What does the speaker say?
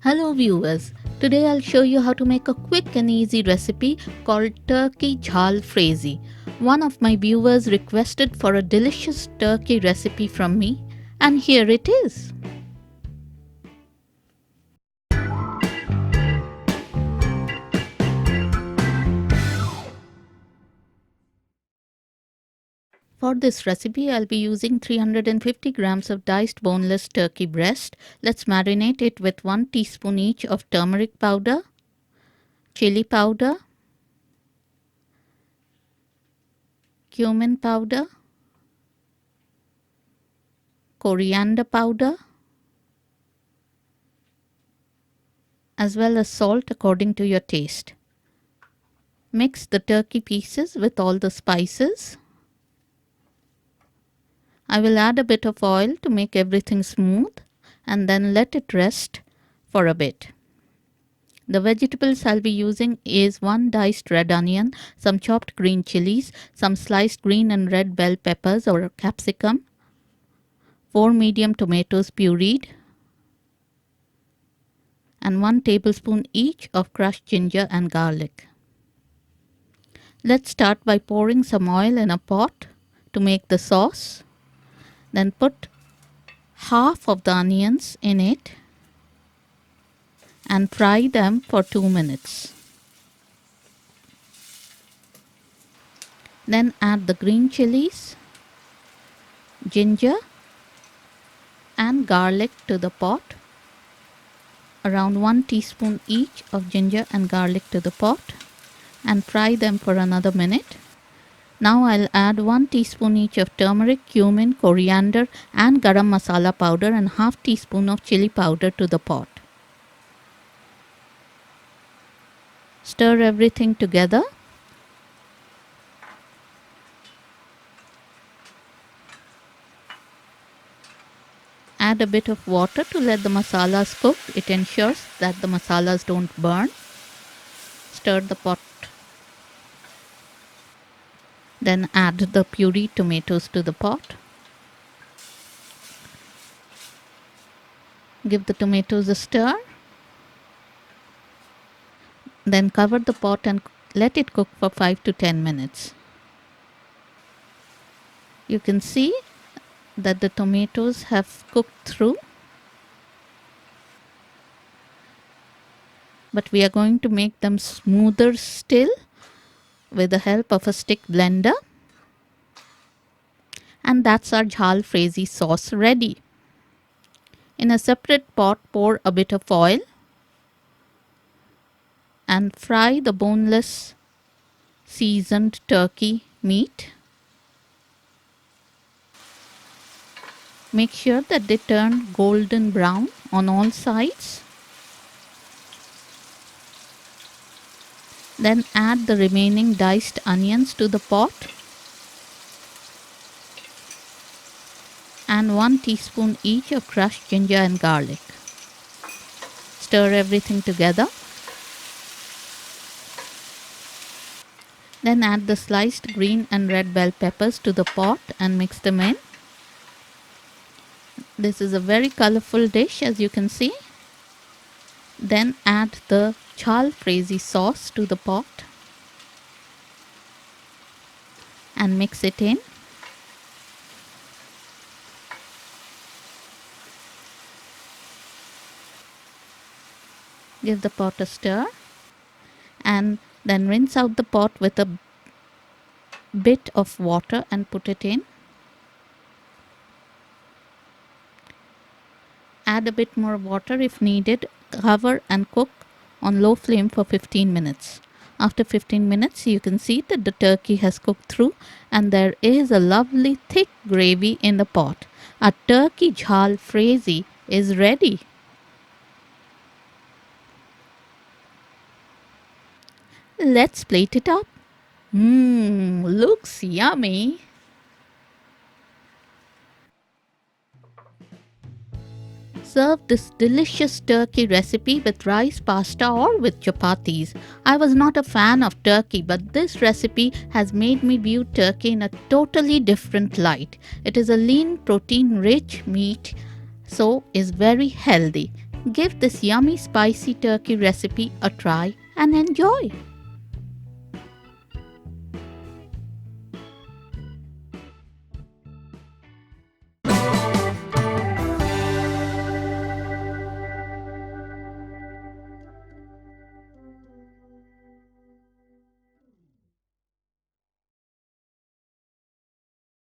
Hello viewers, today I'll show you how to make a quick and easy recipe called turkey Jalfrezi. One of my viewers requested for a delicious turkey recipe from me, and here it is. For this recipe, I'll be using 350 grams of diced boneless turkey breast. Let's marinate it with 1 teaspoon each of turmeric powder, chili powder, cumin powder, coriander powder, as well as salt according to your taste. Mix the turkey pieces with all the spices. I will add a bit of oil to make everything smooth and then let it rest for a bit. The vegetables I'll be using is 1 diced red onion, some chopped green chilies, some sliced green and red bell peppers or capsicum, 4 medium tomatoes pureed, and 1 tablespoon each of crushed ginger and garlic. Let's start by pouring some oil in a pot to make the sauce. Then put half of the onions in it and fry them for 2 minutes. Then add the green chilies, ginger and garlic to the pot. Around 1 teaspoon each of ginger and garlic to the pot and fry them for another minute. Now I'll add 1 teaspoon each of turmeric, cumin, coriander and garam masala powder and half teaspoon of chili powder to the pot. Stir everything together. Add a bit of water to let the masalas cook. It ensures that the masalas don't burn. Stir the pot. Then add the pureed tomatoes to the pot. Give the tomatoes a stir. Then cover the pot and let it cook for 5 to 10 minutes. You can see that the tomatoes have cooked through. But we are going to make them smoother still with the help of a stick blender. And that's our Jalfrezi sauce ready. In a separate pot, pour a bit of oil and fry the boneless seasoned turkey meat. Make sure that they turn golden brown on all sides. Then add the remaining diced onions to the pot and 1 teaspoon each of crushed ginger and garlic. Stir everything together. Then add the sliced green and red bell peppers to the pot and mix them in. This is a very colorful dish, as you can see. Then add the Jalfrezi sauce to the pot and mix it in. Give the pot a stir and then rinse out the pot with a bit of water and put it in. Add a bit more water if needed. Cover and cook on low flame for 15 minutes. After 15 minutes, you can see that the turkey has cooked through and there is a lovely thick gravy in the pot. Our turkey Jalfrezi is ready. Let's plate it up. Looks yummy. Serve this delicious turkey recipe with rice, pasta or with chapatis. I was not a fan of turkey, but this recipe has made me view turkey in a totally different light. It is a lean, protein-rich meat, so is very healthy. Give this yummy spicy turkey recipe a try and enjoy.